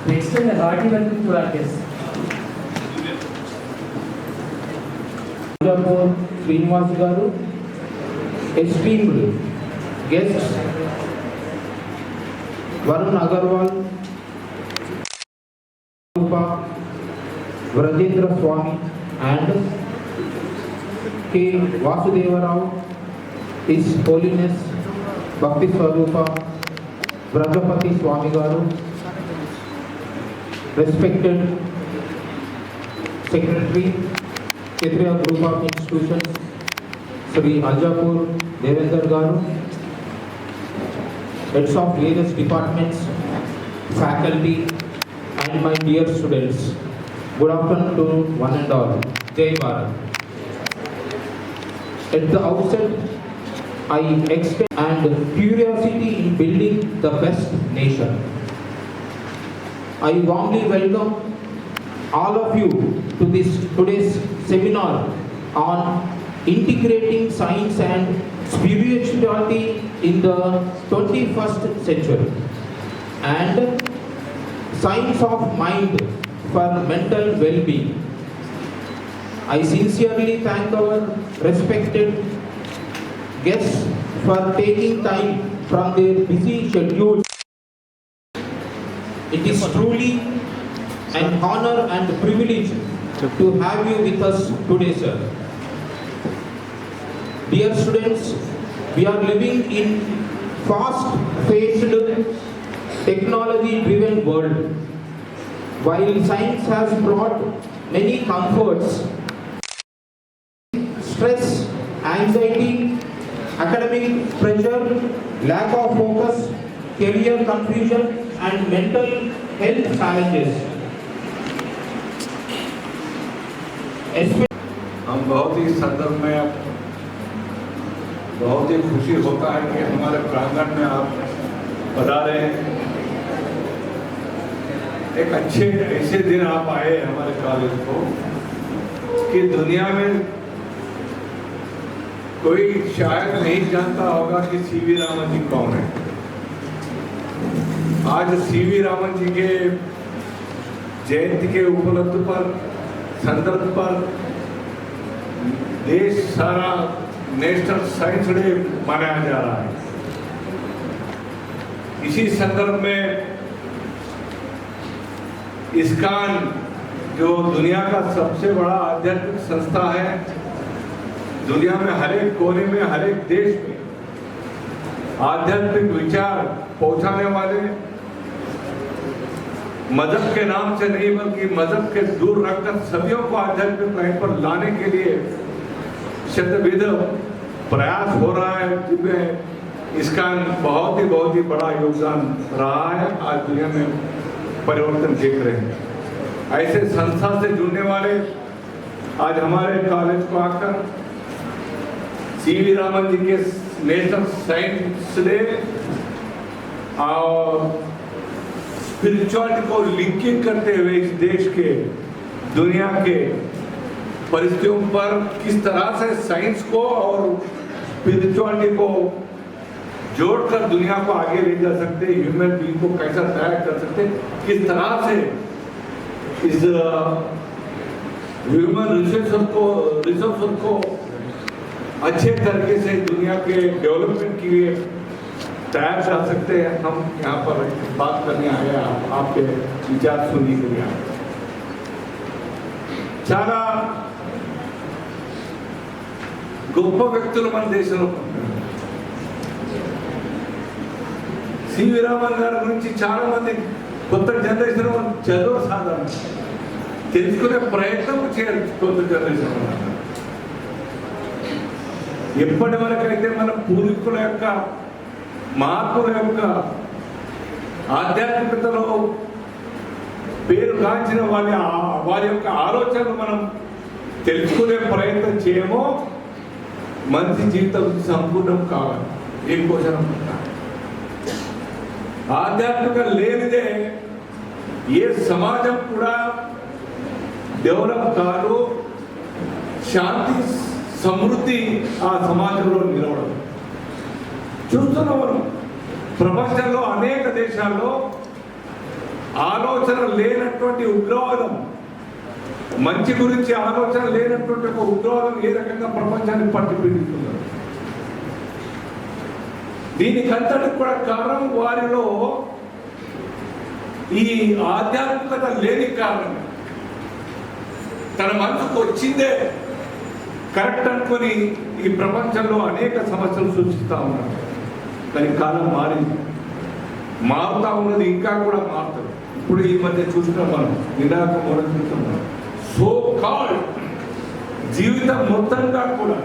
We extend a hearty welcome to our guests. Srinivas Garu, esteemed guests, Varun Agarwal, Vrajendra Swami, and K. Vasudeva Rao, His Holiness Bhakti Swarupa Vrajapati Swami Garu, respected Secretary, Kshetriya Group of Institutions, Sri Aljapur Devendra Garu, heads of various departments, faculty, and my dear students. Good afternoon to one and all. Jai Bharat. At the outset, I extend and curiosity in building the best nation. I warmly welcome all of you to today's seminar on integrating science and spirituality in the 21st century and science of mind for mental well-being. I sincerely thank our respected guests for taking time from their busy schedules. It is truly an honor and privilege to have you with us today, sir. Dear students, we are living in fast-paced, technology-driven world. While science has brought many comforts, stress, anxiety, academic pressure, lack of focus, career confusion, and mental health challenges. हम बहुत ही संदर्भ में बहुत ही खुशी होता है कि हमारे प्रांगण में आप पधारे हैं। एक अच्छे ऐसे दिन आप आए हमारे कॉलेज को कि दुनिया में कोई शायद नहीं जानता होगा कि सीवी रामन जी कौन है। आज सीवी रामन जी के जयंती के उपलब्ध पर संदर्भ पर देश सारा नेशनल साइंस डे मनाया जा रहा है। इसी संदर्भ में इस्कॉन जो दुनिया का सबसे बड़ा आध्यात्मिक संस्था है, दुनिया में हर एक कोने में हर एक देश में आध्यात्मिक विचार पहुंचाने वाले, मजहब के नाम से नहीं बल्कि मजहब के दूर रखकर सभी को आध्यात्मिक लाइन पर लाने के लिए शतविध प्रयास हो रहा है, जिसमें इसका बहुत ही बड़ा योगदान रहा है। आज दुनिया में परिवर्तन देख रहे हैं। ऐसे संस्था से जुड़ने वाले आज हमारे कॉलेज को आकर सीवी रामन जी के नेशनल साइंस डे और स्पिरिचुअलिटी को लिंकिंग करते हुए इस देश के दुनिया के परिस्थितियों पर किस तरह से साइंस को और स्पिरिचुअलिटी को जोड़कर दुनिया को आगे ले जा सकते, ह्यूमन बीइंग को कैसा तैयार कर सकते, किस तरह से इस ह्यूमन रिसोर्स को अच्छे तरीके से दुनिया के डेवलपमेंट के लिए तैयार कर सकते हैं। हम यहाँ पर बात करने आए, आपके विचार सुनने के लिए आए। చాలా గొప్ప వ్యక్తులు మన దేశంలో సివి రామన్ గారి గురించి చాలా మంది కొత్త జనరేషన్ చదువు సాధారణ తెలుసుకునే ప్రయత్నం చేయాలి కొత్త జనరేషన్। ఎప్పటి వరకైతే మన పూర్వీకుల యొక్క మహాత్ముల యొక్క ఆధ్యాత్మికతలో పేరు గాంచిన వారి యొక్క ఆలోచనలు మనం తెలుసుకునే ప్రయత్నం చేయమో మనిషి జీవితం సంపూర్ణం కావాలి। దీనికోసం ఆధ్యాత్మిక లేనిదే ఏ సమాజం కూడా డెవలప్ కాదు, శాంతి సమృద్ధి ఆ సమాజంలో నిలవడం చూస్తున్నాం। మనం ప్రపంచంలో అనేక దేశాల్లో ఆలోచన లేనటువంటి ఉగ్రవాదం, మంచి గురించి ఆలోచన లేనటువంటి ఒక ఉగ్రవాదం ఏ రకంగా ప్రపంచాన్ని పట్టి పీడిస్తున్నారు. దీనికంతటికి కూడా కారణం వారిలో ఈ ఆధ్యాత్మికత లేని కారణం. తన మనసుకు వచ్చిందే కరెక్ట్ అనుకొని ఈ ప్రపంచంలో అనేక సమస్యలు సృష్టిస్తూ ఉన్నారు. దాని కాలం మారింది, మారుతా ఉన్నది, ఇంకా కూడా మారుతుంది. ఇప్పుడు ఈ మధ్య చూస్తున్నాం మనం, నిరాక మొదలుతున్నాం. సో కాల్ జీవితం మొత్తంగా కూడా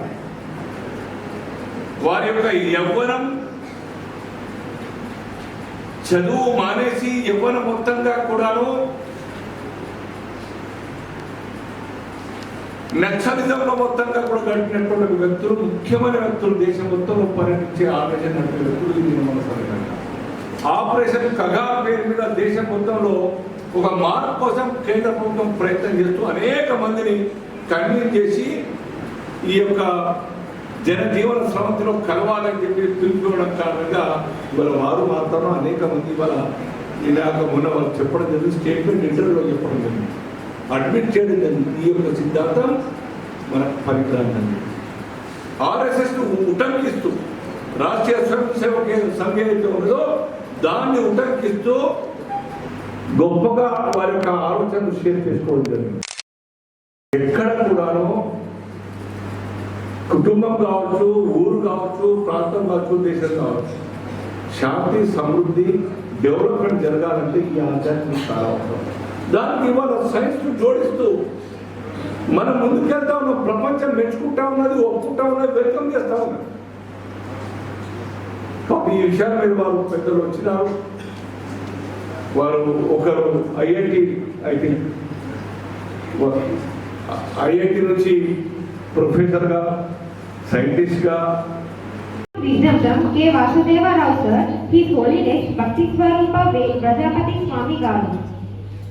వారి యొక్క యవ్వనం, చదువు మానేసి యవ్వనం మొత్తంగా కూడాను నక్సలిజంలో మొత్తంగా కూడా గడిపినటువంటి వ్యక్తులు, ముఖ్యమైన వ్యక్తులు, దేశం మొత్తంలో పర్యటించే ఆలోచన వ్యక్తులు ఆపరేషన్ కగార్ పేరు మీద దేశం మొత్తంలో ఒక మార్పు కోసం కేంద్ర ప్రభుత్వం ప్రయత్నం చేస్తూ అనేక మందిని కన్విన్స్ చేసి ఈ యొక్క జనజీవన స్రవంతిలో కలవాలని చెప్పి పిలుపుకోవడం కారణంగా ఇవాళ వారు మాత్రం అనేక మంది ఇవాళ ఇలాగ ఉన్న వాళ్ళు చెప్పడం జరిగింది, స్టేట్మెంట్ ఇంటర్వ్యూలో చెప్పడం జరిగింది, అడ్మిట్ చేయడం జరిగింది. ఈ యొక్క సిద్ధాంతం మన పరికరాన్ని ఆర్ఎస్ఎస్ను ఉటంకిస్తూ, రాష్ట్రీయ స్వయం సేవక సంఘ ఏదైతే ఉన్నదో దాన్ని ఉటంకిస్తూ గొప్పగా వారి యొక్క ఆలోచనలు షేర్ చేసుకోవడం జరిగింది. ఎక్కడ కూడాను కుటుంబం కావచ్చు, ఊరు కావచ్చు, ప్రాంతం కావచ్చు, దేశం కావచ్చు, శాంతి, సమృద్ధి, డెవలప్మెంట్ జరగాలంటే ఈ ఆధ్యాత్మిక చాలా అవసరం. దానికి ఇవాళ సైన్స్ జోడిస్తూ మనం ముందుకెళ్తా ఉన్నాం. ప్రపంచం మెచ్చుకుంటా ఉన్నది, ఒప్పుకుంటా ఉన్నది, వెల్కమ్ చేస్తా ఉన్నది. కాబట్టి ఈ విషయాల మీద వారు పెద్దలు వచ్చినారు. వారు ఒకరు ఐఐటి నుంచి ప్రొఫెసర్గా, సైంటిస్ట్గా. Wisdom K. Vasudeva Rao sir, His Holiness Bhakti Swarupa Prajapati Swami Garu,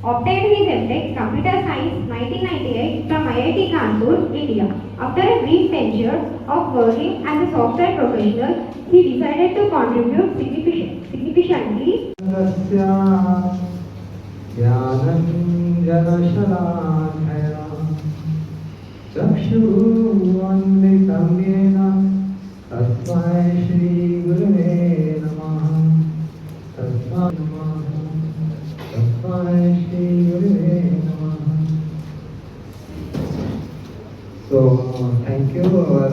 obtained his M.Tech Computer Science 1998 from IIT Kanpur, India. After a brief tenure of working as a software professional, he decided to contribute significantly. तस्मै श्री गुरुवे नमः. तस्मै श्री गुरुवे नमः. So thank you our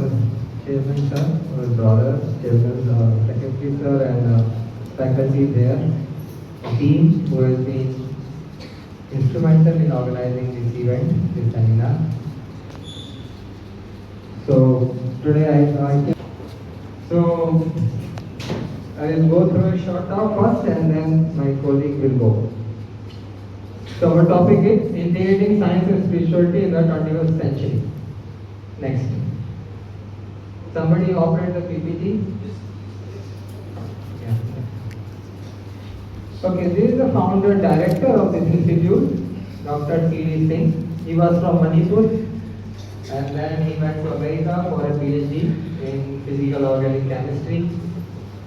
chairman sir, our brother chairman, secretary sir and faculty there, team who has been instrumental in organizing this event, this seminar. So today So I will go through a short talk first and then my colleague will go. So our topic is integrating science and spirituality in the 21st century. Next. Somebody operate the PPT? Yeah. Okay, this is the founder director of this institute, Dr. T.D. Singh. He was from Manipur and then he went to America for a PhD in physical organic chemistry,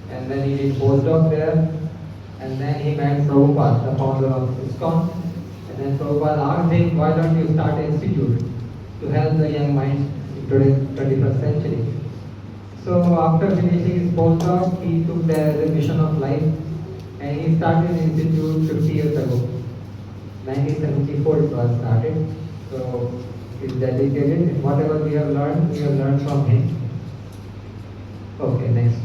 and then he did postdoc there, and then he met Prabhupada, the founder of ISKCON, and then Prabhupada asked him, why don't you start an institute to help the young minds in today's 21st century. So after finishing his postdoc, he took the mission of life and he started an institute 50 years ago. 1974 it was started. So it's dedicated. Whatever we have learned from him. Okay, next.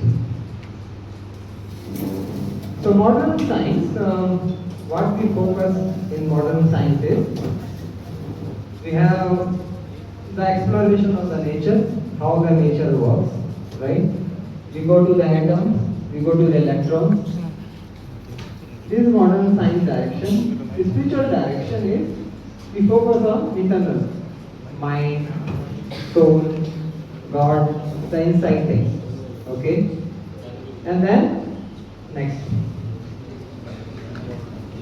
So modern science, what we focus in modern science is, we have the exploration of the nature, how the nature works, right? We go to the atoms, we go to the electrons. This is modern science direction. The spiritual direction is, we focus on internal, mind, soul, God, the inside things. Okay, and then next.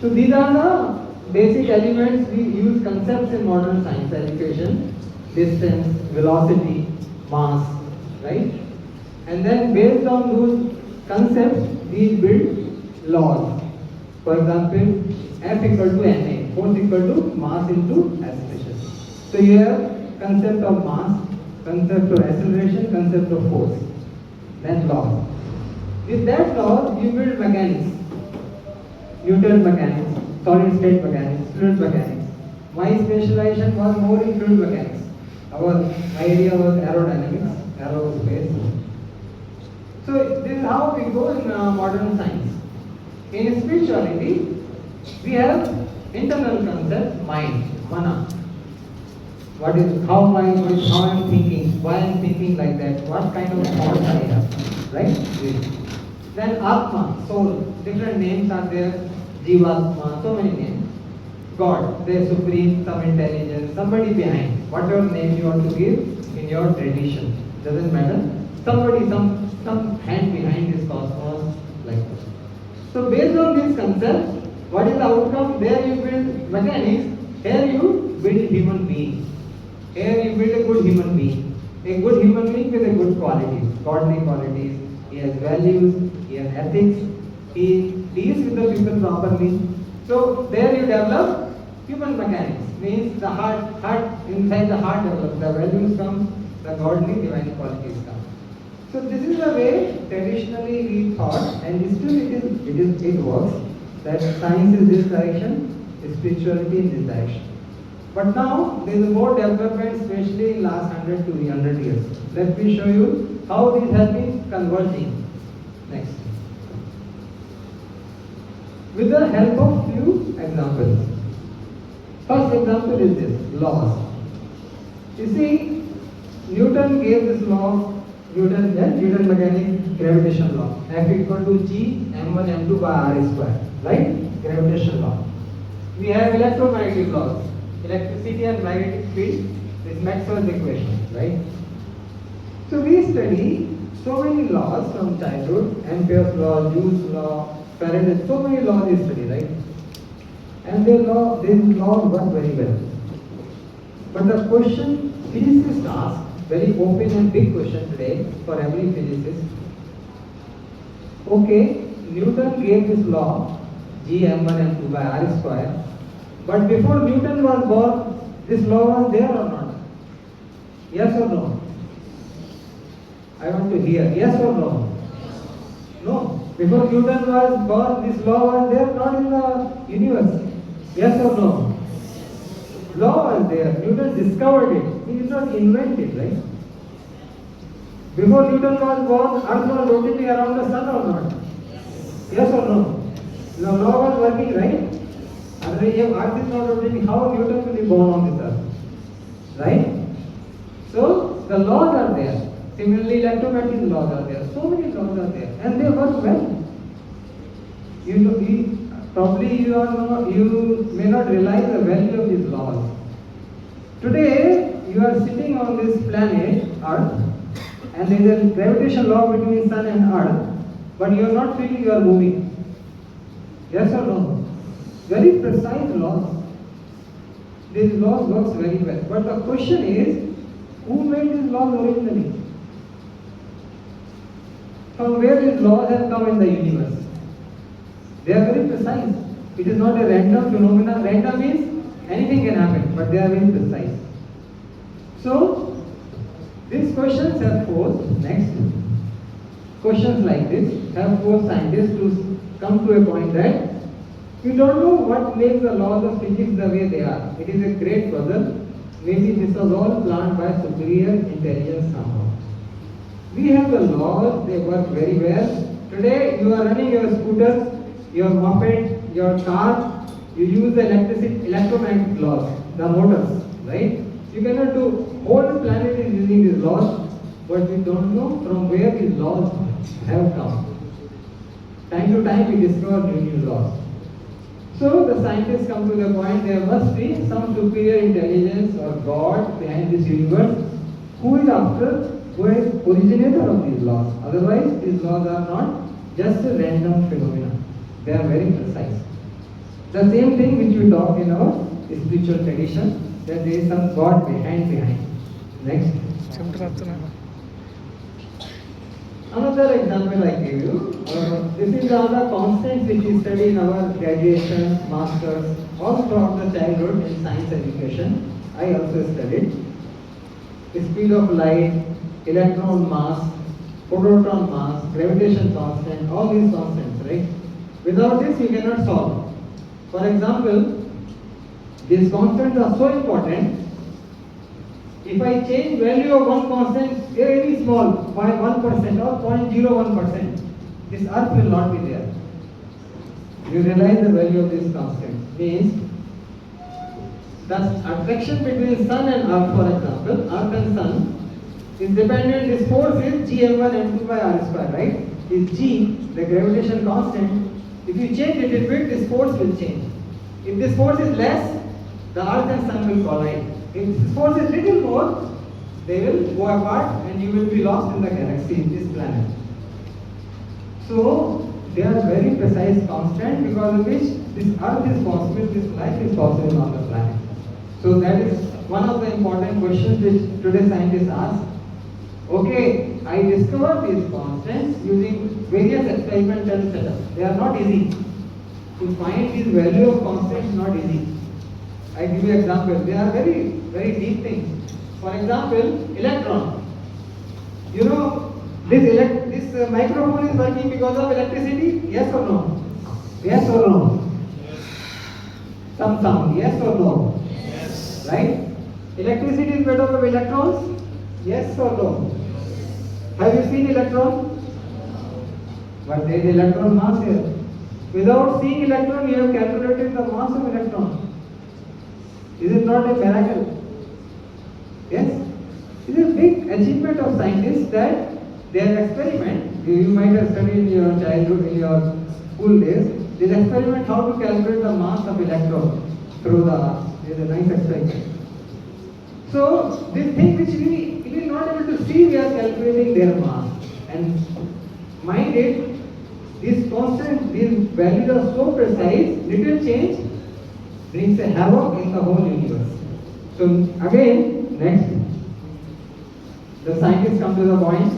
So these are the basic elements we use concepts in modern science education: distance, velocity, mass, right? And then based on those concepts, we build laws. For example, F equal to ma, force equal to mass into acceleration. So you have concept of mass, concept of acceleration, concept of force, then law. With that law, you build mechanics, Newton mechanics, solid state mechanics, fluid mechanics. My specialization was more in fluid mechanics. My area was aerodynamics, aerospace. So this is how we go in modern science. In spirituality, we have internal concept, mind, mana. What is how mind, how I am thinking, why I am thinking like that, what kind of thoughts I have, right? Then Atma, soul, different names are there, Jivatma, so many names. God, the supreme, some intelligence, somebody behind, whatever name you want to give in your tradition, doesn't matter. Somebody, some hand behind this cosmos, like that. So based on this concept, what is the outcome? There you build mechanics, here you build human being. Here you build a good human being. A good human being with a good qualities, godly qualities. He has values, he has ethics, he deals with the people properly. So there you develop human mechanics, means the heart, inside the heart develops, the values come, the godly divine qualities come. So this is the way traditionally we thought, and still it works, that science is this direction, spirituality in this direction. But now there is more development, especially in last 100 to 300 years. Let me show you how this has been converging. Next. With the help of few examples. First example is this, laws. You see, Newton gave this law, Newton mechanics gravitation law, F equal to G m1 m2 by r square, right? Gravitation law. We have electromagnetic laws, electricity and magnetic field, this Maxwell's equation, right? So we study so many laws from childhood, Ampere's law, Joule's law, Faraday, so many laws we study, right? And these laws work very well. But the question physicists ask, very open and big question today for every physicist. Okay, Newton gave this law, G m1 m2 by r square. But before Newton was born, this law was there or not? Yes or no? I want to hear, yes or no? No. Before Newton was born, this law was there, not in the universe. Yes or no? Law was there. Newton discovered it. He did not invent it, right? Before Newton was born, Earth was rotating around the sun or not? Yes or no? The law was working, right? Otherwise, if Earth is not rotating, how Newton will be born on this Earth? Right? So, the laws are there. Similarly, electromagnetic laws are there. So many laws are there. And they work well. You may not realize the value of these laws. Today, you are sitting on this planet, Earth, and there is a gravitation law between Sun and Earth, but you are not feeling you are moving. Yes or no? Very precise laws. These laws works very well. But the question is, who made these laws originally? From where these laws have come in the universe? They are very precise. It is not a random phenomenon. Random means anything can happen, but they are very precise. So, these questions have forced, next, questions like this have forced scientists to come to a point that we don't know what makes the laws of physics the way they are. It is a great puzzle. Maybe this was all planned by superior intelligence somehow. We have the laws, they work very well. Today you are running your scooters, your moped, your car, you use the electromagnetic laws, the motors, right? You cannot do, whole planet is using these laws, but we don't know from where these laws have come. Time to time we discover new laws. So the scientists come to the point there must be some superior intelligence or God behind this universe who is originator of these laws. Otherwise these laws are not just a random phenomenon. They are very precise. The same thing which we talk in our spiritual tradition, that there is some God behind. Next. Another example I give you, this is all the constants which we study in our graduation, masters, all throughout the childhood in science education. I also studied. The speed of light, electron mass, proton mass, gravitation constant, all these constants, right? Without this you cannot solve. For example, these constants are so important. If I change value of one constant very small by 1% or 0.01%, this earth will not be there. You realize the value of this constant. Means the attraction between sun and earth, for example, earth and sun is dependent. This force is gm1 m2 by r square, right? Is g, the gravitation constant. If you change it a bit, this force will change. If this force is less, the earth and sun will collide. If this force is little more, they will go apart and you will be lost in the galaxy, this planet. So they are very precise constant because of which this earth is possible, this life is possible on the planet. So that is one of the important questions which today scientists ask. Okay, I discovered these constants using various experimental setups. They are not easy. To find this value of constants is not easy. I give you example. They are very, very deep things. For example, electron. You know, this microphone is working because of electricity? Yes or no? Yes or no? Some sound. Yes or no? Yes. Right? Electricity is made up of electrons? Yes or no? Have you seen electron? But there is electron mass here. Without seeing electron, you have calculated the mass of electron. Is it not a miracle? Yes? It is a big achievement of scientists that their experiment, you might have studied in your childhood, in your school days, this experiment how to calculate the mass of electron through the earth. It is a nice experiment. So, this thing which we are not able to see, we are calculating their mass. And mind it, these constant, these values are so precise, little change brings a havoc in the whole universe. So again, next, the scientists come to the point,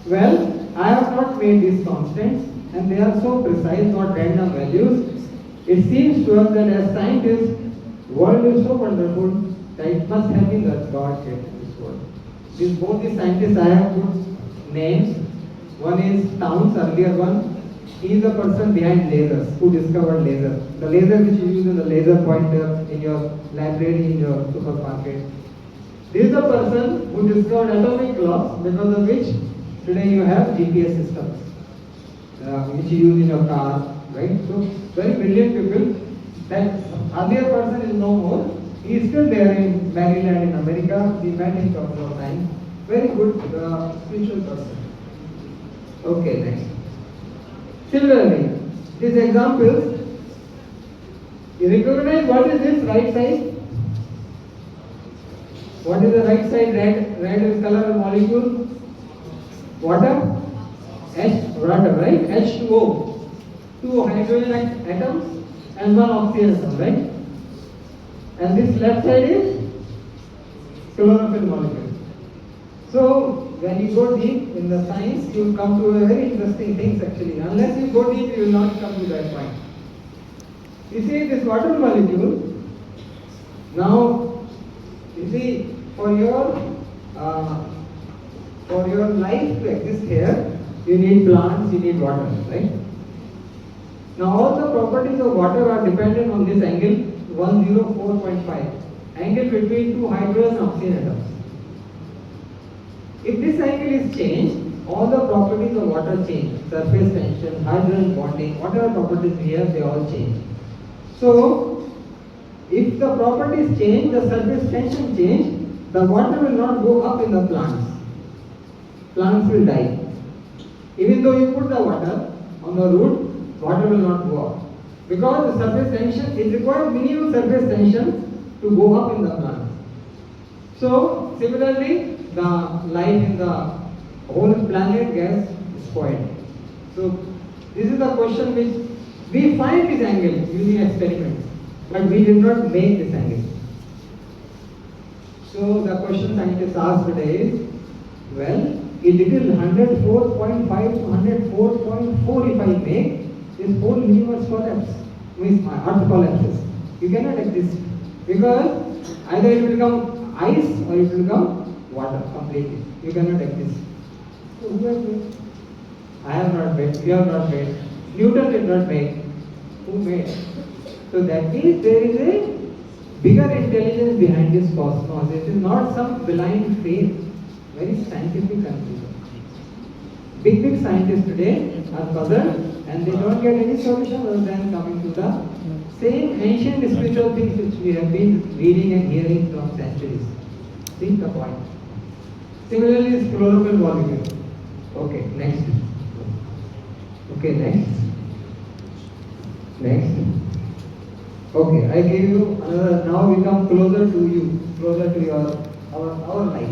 well, I have not made these constants and they are so precise, not random values. It seems to us that as scientists, world is so wonderful that it must have been that God created this world. Both these scientists, I have put names. One is Towns, earlier one. He is the person behind lasers, who discovered laser. The laser which you use in the laser pointer in your library, in your supermarket. This is the person who discovered atomic clocks, because of which today you have GPS systems, which you use in your car, right? So, very brilliant people. That other person is no more. He is still there in Maryland in America. We met him a couple of times. Very good spiritual person. Okay, next. Similarly, these examples, you recognize what is this right side? What is the right side? Red is color of molecule. Water? Water, right? H2O. 2 hydrogen atoms and 1 oxygen atom, right? And this left side is chlorophyll molecule. So, when you go deep in the science, you will come to a very interesting things actually. Unless you go deep, you will not come to that point. You see this water molecule, now, you see, for your life to exist here, you need plants, you need water, right? Now all the properties of water are dependent on this angle 104.5, angle between 2 hydrogen and oxygen atoms. If this angle is changed, all the properties of water change. Surface tension, hydrogen bonding, whatever properties we have, they all change. So, if the properties change, the surface tension change, the water will not go up in the plants. Plants will die. Even though you put the water on the root, water will not go up. Because the surface tension, it requires minimum surface tension to go up in the plant. So, similarly, the life in the whole planet gets spoiled. So, this is the question which we find this angle using experiments, but we did not make this angle. So, the question scientists ask today is, well, a little 104.5 to 104.4 if I make, this whole universe collapse, means my earth collapses. You cannot exist because either it will become ice or it will become water completely. You cannot exist. So who has made? I have not made, you have not made, Newton did not make. Who made? So that means there is a bigger intelligence behind this cosmos. It is not some blind faith, very scientific conclusion. Big scientists today are puzzled and they don't get any solution other than coming to the same ancient spiritual things which we have been reading and hearing from centuries. See the point. Similarly, is chlorophyll molecule. Okay, next. Okay, next. Next. Okay, I give you another. Now we come closer to you, closer to your our life.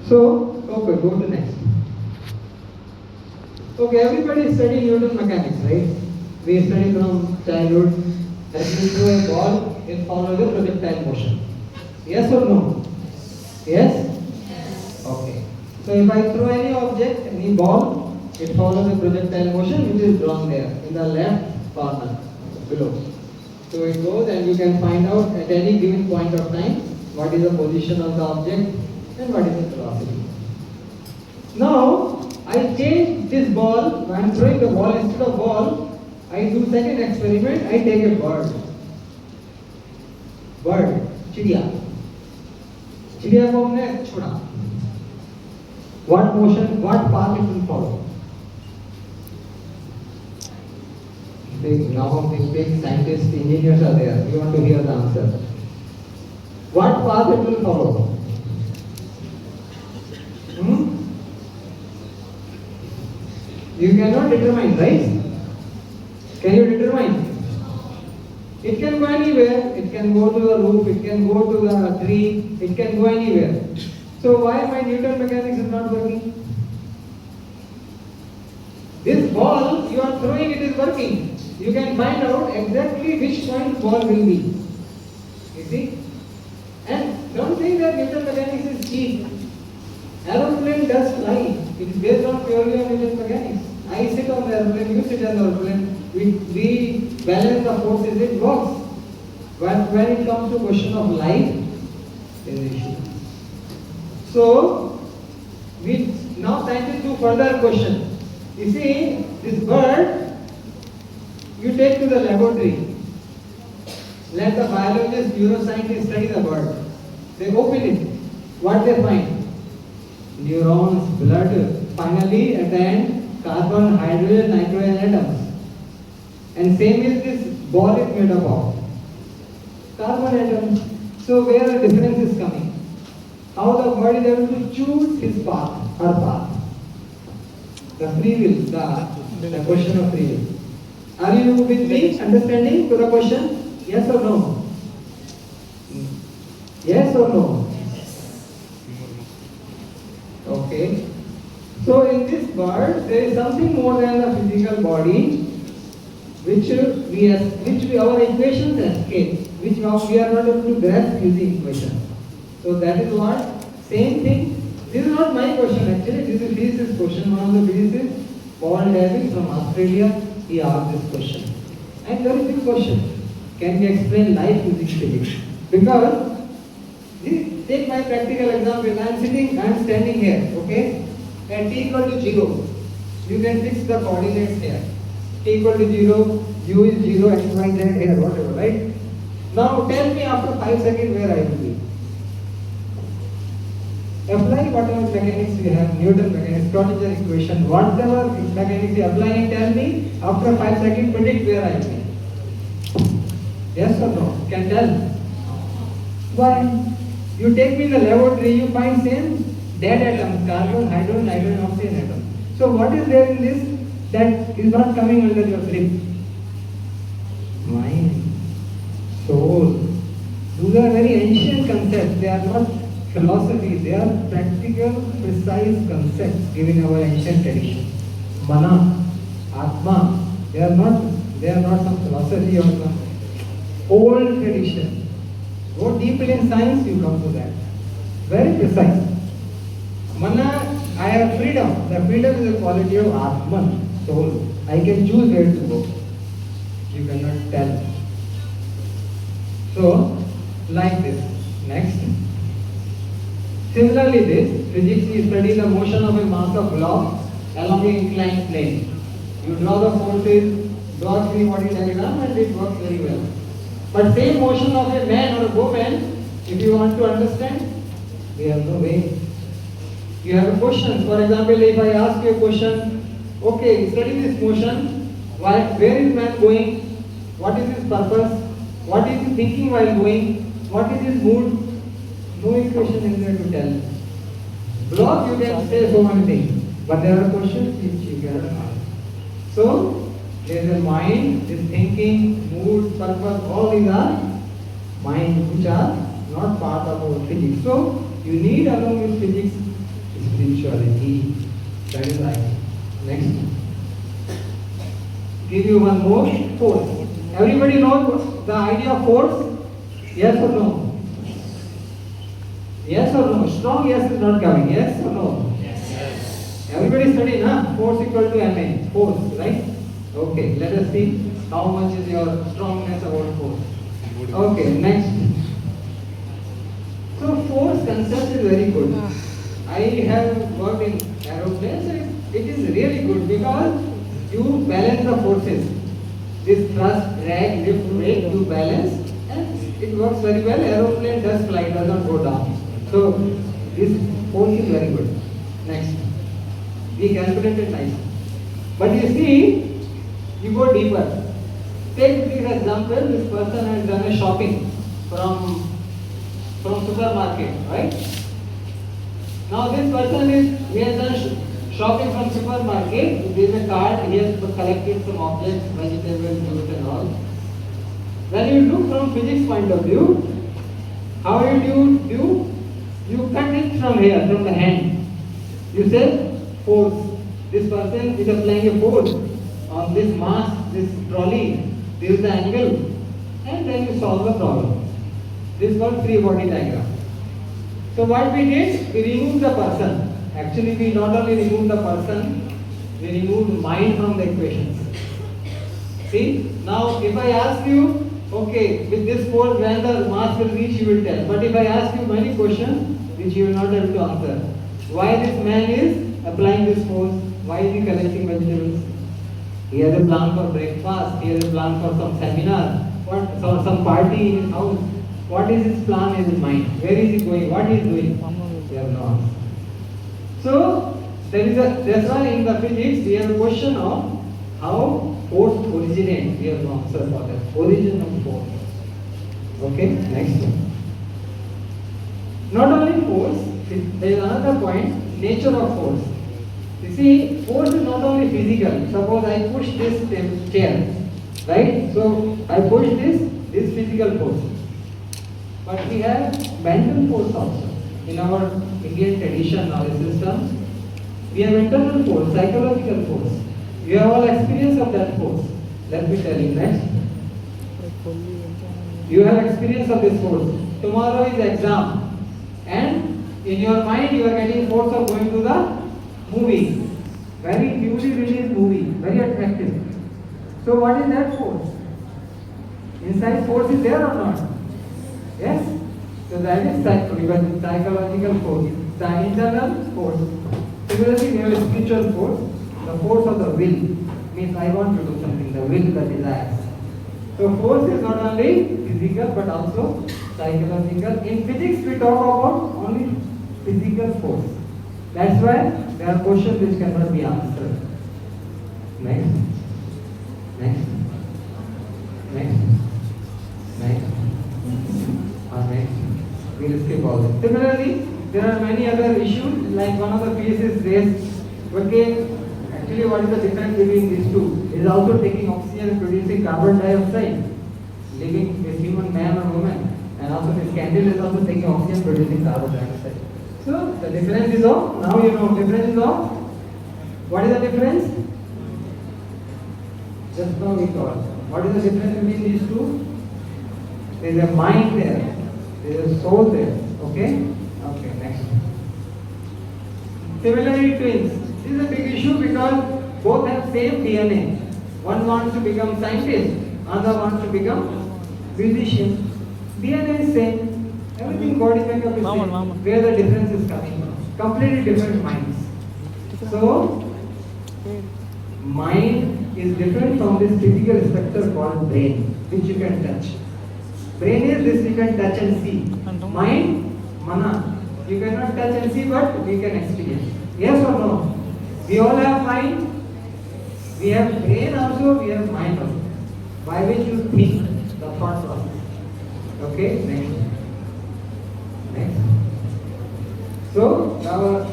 So, okay, go to next. Okay, everybody is studying Newton mechanics, right? We study from childhood that you throw a ball, it follows a projectile motion. Yes or no? Yes? Okay. So if I throw any object, any ball, it follows a projectile motion which is drawn there in the left corner below. So it goes and you can find out at any given point of time what is the position of the object and what is the velocity. Now I change this ball. When I am throwing the ball, instead of ball, I do second experiment. I take a bird. Bird, चिड़िया. चिड़िया को हमने छोड़ा. What motion, what path it will follow? Now big scientists, engineers are there. You want to hear the answer. What path it will follow? You cannot determine, right? Can you determine? It can go anywhere. It can go to the roof. It can go to the tree. It can go anywhere. So why my Newton mechanics is not working? This ball you are throwing, it is working. You can find out exactly which point ball will be. You see? And don't think that Newton mechanics is cheap. Aeroplane does fly. It is based on purely on Newton mechanics. I sit on the aeroplane, you sit on the aeroplane. We balance the forces, it works. But when it comes to question of life, there is an issue. So, we now scientists do further question. You see, this bird, you take to the laboratory. Let the biologists, neuroscientists study the bird. They open it. What they find? Neurons, blood. Finally, at the end, carbon, hydrogen, nitrogen atoms. And same is this ball is made up of carbon atoms. So where the difference is coming? How the bird is able to choose his path, her path. The free will, the question of free will. Are you with me? Understanding to the question? Yes or no? Yes or no? Okay. So in this bird, there is something more than the physical body, which our equations escape, which we are not able to grasp using equations. So that is what, same thing. This is not my question actually, this is physicist question. One of the physicists, Paul Davies from Australia, he asked this question. And very big question. Can we explain life using physics? Because, take my practical example. I am standing here, okay? At t equal to 0, you can fix the coordinates here. T equal to 0, u is 0, x, y, z here, whatever, right? Now tell me after 5 seconds where I will be. Apply whatever mechanics we have, Newton mechanics, Schrodinger equation, whatever mechanics you apply and tell me after 5 seconds predict where I will be. Yes or no? Can tell? Why? You take me in the laboratory, you find same dead atoms, carbon, hydrogen, nitrogen, oxygen atom. So what is there in this that is not coming under your grip? Mind, soul. Those are very ancient concepts. They are not philosophy. They are practical, precise concepts given in our ancient tradition. Mana, Atma. They are not some philosophy or some old tradition. Go deeply in science, you come to that. Very precise. Mana, I have freedom. The freedom is a quality of Atman, soul. I can choose where to go. You cannot tell. So, like this. Next. Similarly, this physics is study the motion of a mass of block along an inclined plane. You draw the forces, draw three-body diagram, and it works very well. But same motion of a man or a woman, if you want to understand, we have no way. You have a question. For example, if I ask you a question, okay, study this motion. Where is man going? What is his purpose? What is he thinking while going? What is his mood? No equation is there to tell. Block, you can say so many things, but there are questions which you cannot ask. So, there is a mind, this thinking, mood, purpose, all these are mind which are not part of our physics. So, you need along with physics spirituality. That is right. Next. Give you one more force. Everybody knows the idea of force? Yes or no? Yes or no? Strong yes is not coming. Yes or no? Yes. Everybody study, na? Force equal to Ma. Force, right? Okay, let us see how much is your strongness about force. Okay, next. So force concept is very good. I have worked in aeroplanes. It is really good because you balance the forces. This thrust, drag, lift, brake, you balance, and it works very well. Aeroplane does fly, does not go down. So this force is very good. Next. We calculated nicely. But you see, you go deeper. Take this example, this person has done a shopping from supermarket, right? Now this person he has done shopping from supermarket. There is a cart, he has collected some objects, vegetables, fruits and all. When you look from physics point of view, how will you do? You cut it from here, from the hand. You say force. This person is applying a force on this mass, this trolley. This is the angle, and then you solve the problem. This is called free body diagram. So what we did, we removed the person. Actually, we not only removed the person, we removed mind from the equations. See, now if I ask you, okay, with this force when the mass will reach, you will tell. But if I ask you many questions, which you will not able to answer. Why this man is applying this force? Why is he collecting vegetables? He has a plan for breakfast, he has a plan for some seminar, or some party in his house. What is his plan in his mind? Where is he going? What he is doing? They have no answer. So that's why in the physics we have a question of how force originates. We have no answer for that. Origin of force. Okay, next one. Not only force, there is another point, nature of force. You see, force is not only physical. Suppose I push this chair, right? So I push this physical force. But we have mental force also. In our Indian tradition or system, we have internal force, psychological force. You have all experience of that force. Let me tell you next. You have experience of this force. Tomorrow is exam, and in your mind you are getting force of going to the movie. Very newly released movie, very attractive. So what is that force? Inside force is there or not? Yes? So that is psychological force. The internal force. Similarly, we have a spiritual force. The force of the will means I want to do something. The will, the desires. So force is not only physical but also psychological. In physics, we talk about only physical force. That's why there are questions which cannot be answered. Next. Next. Next. Next. Next. We'll skip all this. Similarly, there are many other issues, like one of the pieces raised. Okay, actually what is the difference between these two? It is also taking oxygen and producing carbon dioxide, living a human man or woman, and also this candle is also taking oxygen producing carbon dioxide. So the difference is of, now you know difference is of, what is the difference? Just now we thought. What is the difference between these two? There is a mind there, there is a soul there. Okay? Okay, next. Similarly, twins. This is a big issue because both have same DNA. One wants to become scientist, other wants to become musician. DNA is same. Everything body makeup is same. Where the difference is coming from? Completely different minds. So, mind is different from this physical structure called brain, which you can touch. Brain is this you can touch and see. Mind, mana, you cannot touch and see, but we can experience. Yes or no? We all have mind. We have brain also, we have mind also. By which you think, the thought process. Okay, next. So, our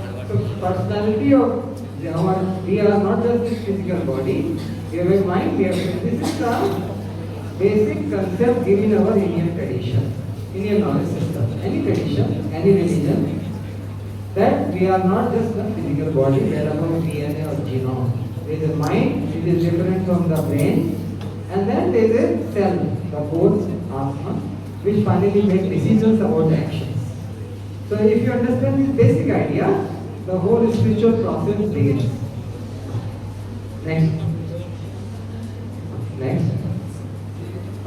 personality of we are not just this physical body, we have a mind, we have this is the basic concept given in our Indian tradition, Indian knowledge system, any tradition, any religion, that we are not just the physical body made up of DNA or genome. There is a mind, it is different from the brain, and then there is a cell, the bones, atma, which finally make decisions about actions. So if you understand this basic idea, the whole spiritual process begins. Next.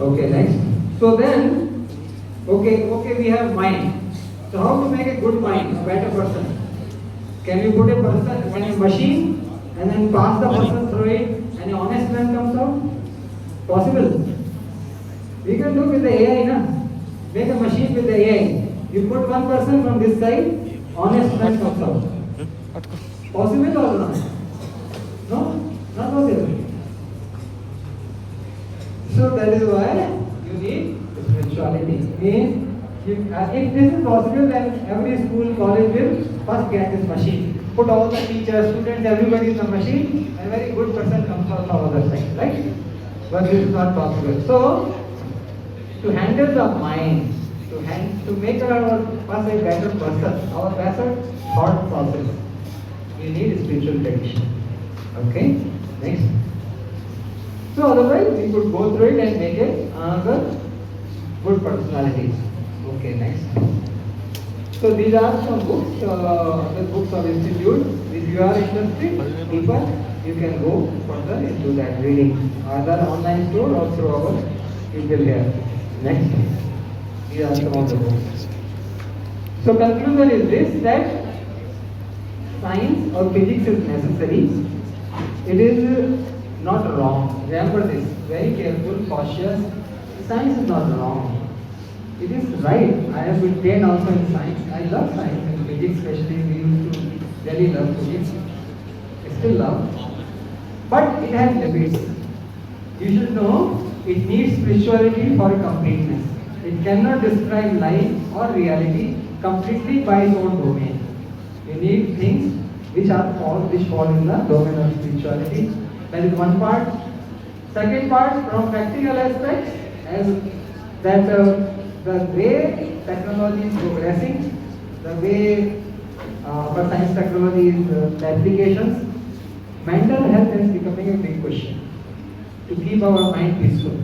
Okay, next. So then, okay, we have mind. So how to make a good mind, a better person? Can you put a person in a machine and then pass the person through it and an honest man comes out? Possible. We can do with the AI, na? Make a machine with the AI. You put one person from this side, honest man comes out. Possible or not? No? Not possible. So that is why you need spirituality. Means if this is possible, then every school, college will first get this machine. Put all the teachers, students, everybody in the machine, and a very good person comes out from other side, right? But this is not possible. So to handle the mind, to make us a better person, our better thought process, you need spiritual tradition. Okay? Next. So otherwise we could go through it and make it another good personalities. Okay, next. So these are some books, the books of institute. If you are interested, deeper, you can go further into that reading, either online store or through our people here. Next. These are some of the books. So conclusion is this, that science or physics is necessary. It is not wrong. Remember this, very careful, cautious. Science is not wrong. It is right. I have been trained also in science. I love science and physics, especially we used to really love physics. I still love. But it has limits. You should know it needs spirituality for completeness. It cannot describe life or reality completely by its own domain. You need things which fall in the domain of spirituality. That is one part. Second part, from practical aspects, as that the way technology is progressing, the way our science technology is the applications, mental health is becoming a big question. To keep our mind peaceful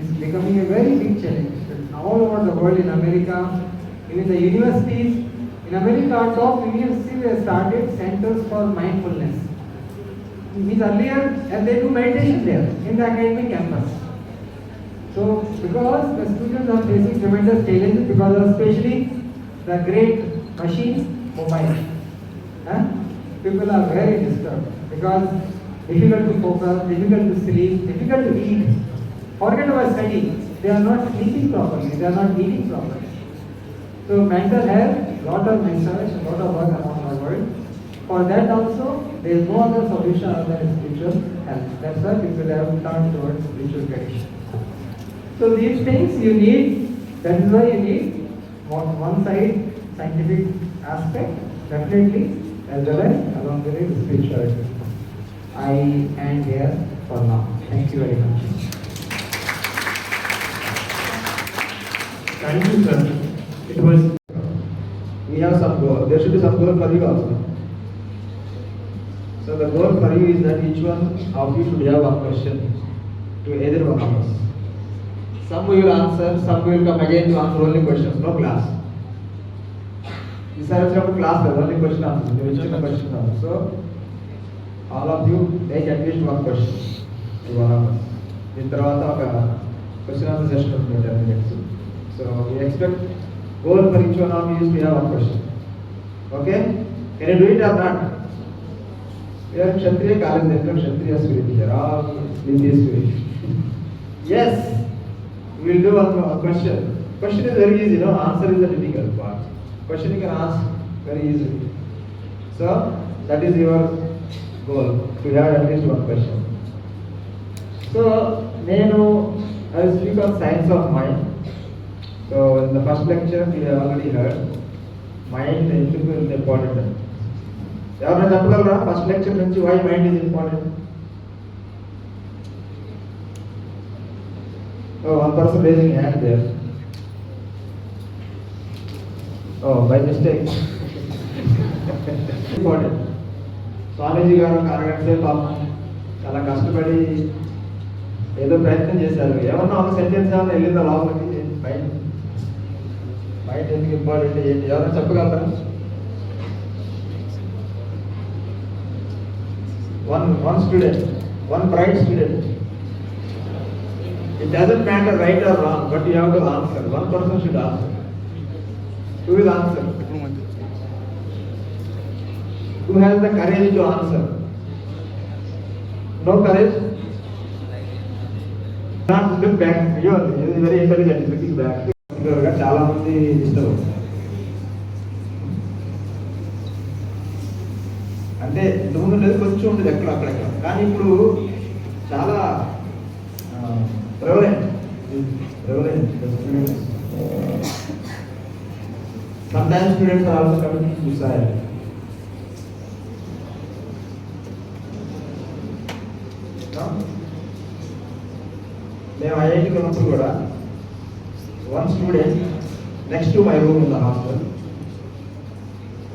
is becoming a very big challenge. All over the world, in America, even the universities, in America, top universities have started centers for mindfulness. Means earlier, and they do meditation there in the academic campus. So, because the students are facing tremendous challenges, because of especially the great machines, mobile, people are very disturbed because difficult to focus, difficult to sleep, difficult to eat. Forget about study. They are not sleeping properly. They are not eating properly. So mental health, lot of research, lot of work around the world. For that also, there is no other solution other than spiritual health. That's why people have turned towards spiritual tradition. So these things you need, that is why you need one side scientific aspect, definitely, as well as along with it spirituality. I end here for now. Thank you very much. Thank you, sir. It was. We have some goal. There should be some goal for you also. So the goal for you is that each one of you should have one question to either one of us. Some will answer, some will come again to answer only questions, no class. ఈసారి వచ్చినప్పుడు class కదా only question answer, మీరు ఇచ్చిన question answer. So all of you make at least one question one of us. దీని తర్వాత ఒక question answer session ఉంటుంది 10 minutes. So we expect goal for each one of you is to have one question. Okay? Can you do it or not? We are Kshatriya college, there are Kshatriya spirit here, all in this spirit. Yes, we will do one question. Question is very easy, no? Answer is the difficult part. Question you can ask very easily. So, that is your goal, to have at least one question. So, I will speak on science of mind. So, in the first lecture, we have already heard mind is important. ఎవరైనా చెప్పగలరా first lecture నుంచి why mind is important? Oh, one person raising hand there. Oh, by mistake. Important. స్వామీజీ గారు అరగంటే పాపం చాలా కష్టపడి ఏదో ప్రయత్నం చేశారు. ఏమన్నా ఒక సెంటెన్స్ ఏమన్నా వెళ్ళిందా లోపలికి? మైండ్ ఎందుకు ఇంపార్టెంట్ ఏంటి ఎవరైనా చెప్పగలరా? One student, one bright student. It doesn't matter right or wrong, but you have to answer. One person should answer. Who will answer? Who has the courage to answer? No courage? Not look back. You are very intelligent. Looking back. చాలా మంది ఇస్తారు. అంటే ఇంతకుముందు ఉండేది కొంచెం ఉండేది అక్కడెక్కడ, కానీ ఇప్పుడు చాలా prevalent. Sometimes students are also committing suicide. మేము ఐఐటికి ఉన్నప్పుడు కూడా one student next to my room in the hostel,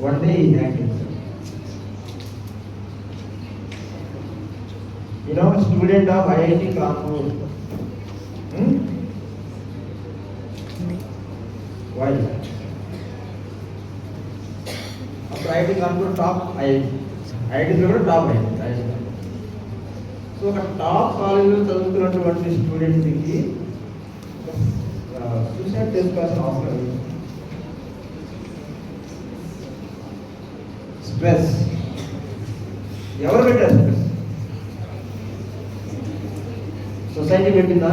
one day he hanged himself. You know, student of IIT Kanpur. Why? After IIT Kanpur top IIT is also top IIT. So a top college చదువుతున్నటువంటి students కి suicide చేసుకోవాల్సిన అవసరం లేదు. Stress ఎవరు పెట్టారు? Stress society పెట్టిందా?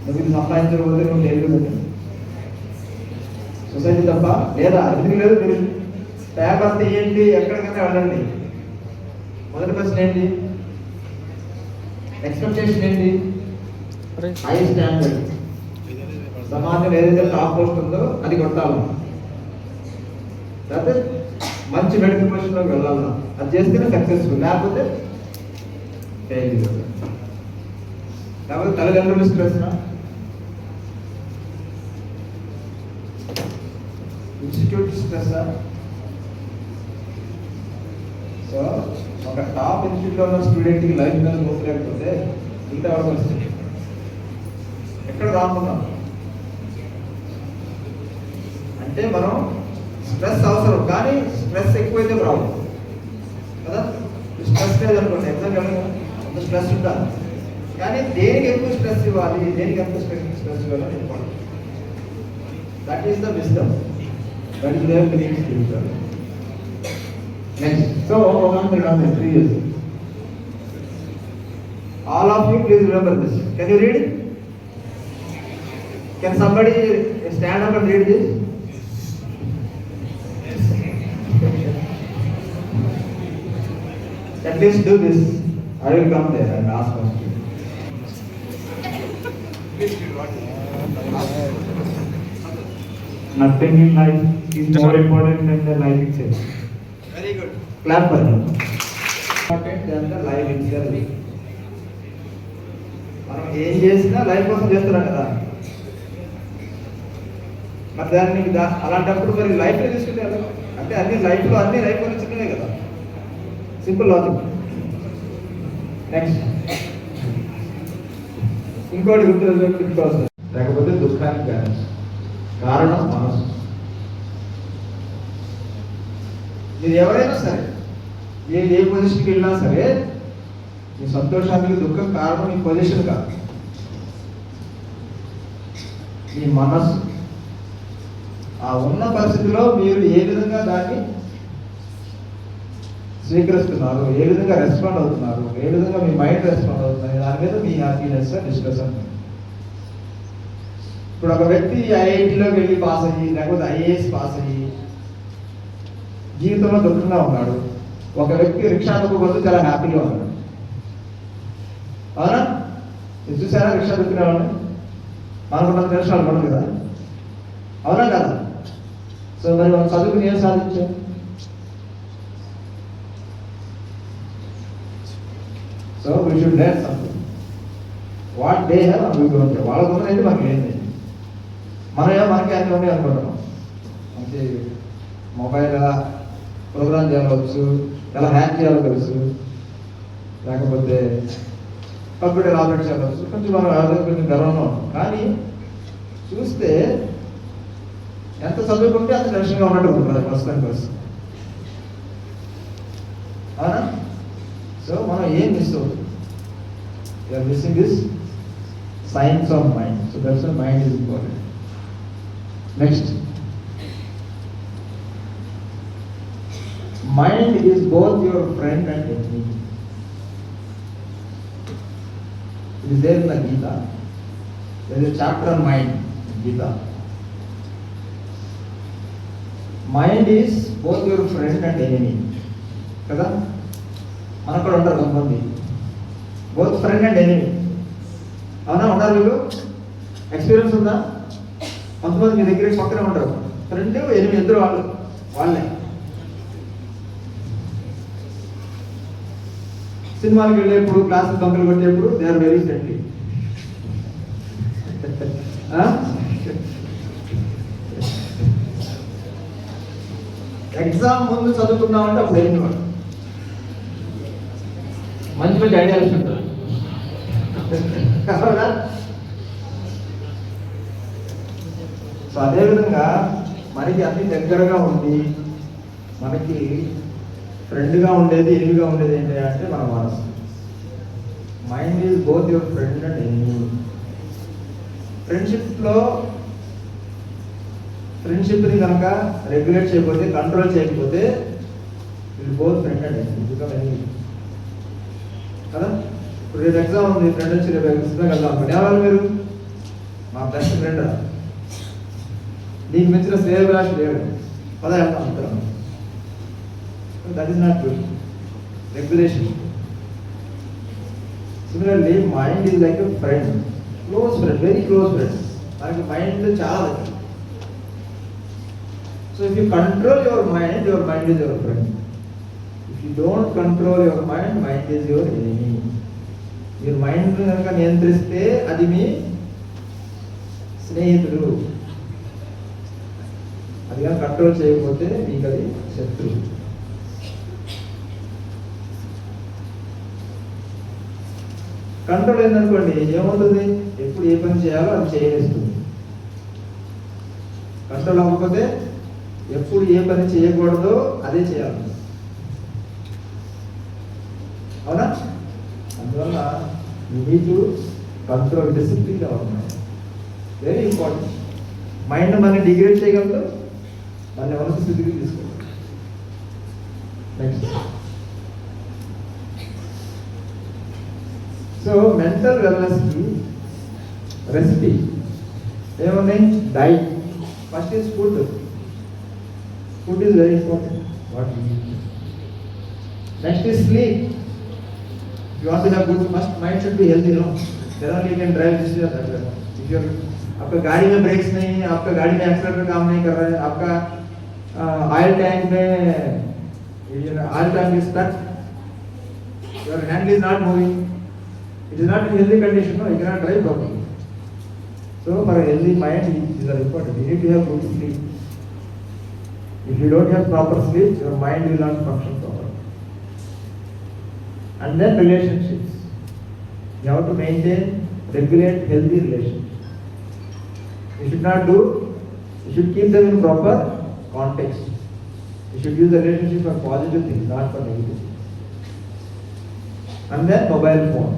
నువ్వు సంపాదించకపోతే నువ్వు లేదు పెట్టింది సొసైటీ తప్ప లేదా? ఎందుకు లేదు? మీరు పేపర్ తీయండి, ఎక్కడికైనా వెళ్ళండి. మొదటి ప్రశ్న ఏంటి? ఎక్స్పెక్టేషన్ ఏంటి? High standard. సమాజంలో ఏదైతే టాప్ పోస్ట్ ఉందో అది కొట్టాలి, లేకపోతే మంచి మెడికల్ పొజిషన్లోకి వెళ్ళాలి. అది చేస్తేనే సక్సెస్ఫుల్, లేకపోతే ఫెయిల్యూర్. లేకపోతే తల్లిదండ్రులు స్ట్రెస్, ఇన్స్టిట్యూట్ స్ట్రెస్. సో ఒక టాప్ ఇన్స్టిట్యూట్లో ఉన్న స్టూడెంట్కి లైఫ్ మీద పోలేకపోతే మిగతా వస్తుంది. ఎక్కడ రానున్నాం అంటే మనం స్ట్రెస్ అవసరం, కానీ స్ట్రెస్ ఎక్కువైతే రావు కదా. స్ట్రెస్ లేదనుకోండి, ఎగ్జామ్ వెళ్ళగా అంత స్ట్రెస్ ఉండాలి, కానీ దేనికి ఎక్కువ స్ట్రెస్ ఇవ్వాలి, దేనికి ఎక్కువ స్ట్రెస్ ఇవ్వాలి important. That is the wisdom, that is their meaning spiritual. Next, so 3 years. All of you please remember this. Can you read? Can somebody stand up and read this? At least do this. I will come there and ask questions. Nothing in life is more important than the life itself. Very good. Clap for him. Important than the life itself. మనం ఏం చేసినా life కోసం చేస్తున్నాం కదా, మరి దాన్ని అలాంటప్పుడు మరి లైఫ్ తీసుకుంటే అంటే అన్ని లైఫ్లో అన్ని లైఫ్ చిన్నవే కదా. Simple logic. నెక్స్ట్, ఇంకోటి గుర్తుకోవాలి, లేకపోతే దుఃఖానికి కారణం మనసు. మీరు ఎవరైనా సరే ఏ పొజిషన్కి వెళ్ళినా సరే మీ సంతోషానికి దుఃఖం కారణం మీ పొజిషన్ కాదు, మీ మనస్సు. ఆ ఉన్న పరిస్థితిలో మీరు ఏ విధంగా దాన్ని స్వీకరిస్తున్నారు, ఏ విధంగా రెస్పాండ్ అవుతున్నారు, ఏ విధంగా మీ మైండ్ రెస్పాండ్ అవుతుంది, దాని మీద మీ హ్యాపీనెస్ డిస్కషన్. ఇప్పుడు ఒక వ్యక్తి ఐఐటిలో వెళ్ళి పాస్ అయ్యి లేకపోతే ఐఏఎస్ పాస్ అయ్యి జీవితంలో దుఃఖంగా ఉన్నాడు, ఒక వ్యక్తి రిక్షా తొక్కుకుంటూ చాలా హ్యాపీగా ఉన్నాడు. అవునా? మీరు చూసారా రిక్షా తొక్కిన వాళ్ళని? మనకున్న నిమిషాలు పడదు కదా, అవునా కదా? సో మరి మనం చదువుకుని ఏం సాధించాం? So we should learn something. What they have and we don't have. వాళ్ళకు ఉన్నది మనకి ఏంది, మనకి అన్నీ ఉన్నాయి అనుకుంటున్నాం. మంచి మొబైల్ ఎలా ప్రోగ్రామ్ చేయవచ్చు, ఎలా హ్యాక్ చేయాలో తెలుసు, లేకపోతే కంప్యూటర్ ఆపరేట్ చేయవచ్చు, కొంచెం మనం కొంచెం గర్వంగా ఉంటాం. కానీ చూస్తే ఎంత చదువుకుంటే అంత టెన్షన్గా ఉన్నట్టు ఉంటుంది ప్రస్తుతానికి వస్తుంది. అవునా? సో మనం ఏం మిస్ అవుతుంది? You're missing this science of mind. So that's why mind is important. Next, mind is both your friend and enemy. It is there in the Gita. There is a chapter on mind in Gita. Mind is both your friend and enemy. కదా? మనకు కూడా ఉంటారు కొంతమంది both friend and enemy. అవునా? ఉన్నారు వీళ్ళు? Experience ఉందా? కొంతమంది మీ దగ్గర పక్కనే ఉంటారు, ఫ్రెండ్ ఎనిమిది, ఇద్దరు వాళ్ళే. సినిమాలకు వెళ్ళేప్పుడు, క్లాసులు బంకులు కొట్టేప్పుడు they are very friendly. Exam ముందు చదువుకున్నామంటే అప్పుడు వెళ్ళినవాడు మంచి మంచి ఐడియాస్ ఉంటారు. సో అదేవిధంగా మనకి అన్ని దగ్గరగా ఉండి మనకి ఫ్రెండ్గా ఉండేది, ఎనిమిగా ఉండేది ఏంటి అంటే మన మనసు. Mind is both your friend and enemy. ఫ్రెండ్షిప్ని కనుక రెగ్యులేట్ చేయకపోతే, కంట్రోల్ చేయకపోతే, ఇది both friend and enemy, become enemy కదా. ఇప్పుడు రేపు ఎగ్జామ్ ఉంది, ఫ్రెండ్ వచ్చి రేపు ఎగ్జామ్ వెళ్దాం అనుకోండి, ఎవరు మీరు? మా బెస్ట్ ఫ్రెండ్. దీనికి మించిన శ్రేయభిలాషి లేడు, పద వెళ్తాం అంటారు. That is not good. Regulation. Similarly, mind is like a friend, close friend, very close friend. Like mind చాలా. So if you control your mind is your friend. If you don't control your mind is your enemy. Your mind కనుక నియంత్రిస్తే అది మీ స్నేహితుడు, అది కనుక control చేయకపోతే మీకు అది శత్రువు. కంట్రోల్ ఏందనుకోండి, ఏమవుతుంది? ఎప్పుడు ఏ పని చేయాలో అది చేయనిస్తుంది. కంట్రోల్ అవ్వకపోతే ఎప్పుడు ఏ పని చేయకూడదో అదే చేయాలి. అవునా? అందువల్ల యూ నీడ్ టు కంట్రోల్, డిసిప్లిన్గా ఉన్నాయి. Very important. మైండ్ మనని డిగ్రేడ్ చేయగలదు, మన మనసు స్థితికి తీసుకోవాలి. నెక్స్ట్, సో మెంటల్ వెల్నెస్కి రెసిపీ ఏమున్నాయి? Diet. First is food. Food is very important. What you eat. Next is sleep. You want to have good, first mind should be healthy, no then only you can drive this way that way. If you आपका गाड़ी में breaks नहीं है, आपका गाड़ी में accelerator काम नहीं कर रहा है, आपका ऑयल टैंक में oil tank is stuck, your hand is not moving, it is not in healthy condition, no, you cannot drive properly. So for a healthy mind, these are important. You need to have good sleep. If you don't have proper sleep, your mind will not function properly. And then relationships. You have to maintain, regulate healthy relationships. You should not do, you should keep them in proper context. You should use the relationship for positive things, not for negative things. And then mobile phone.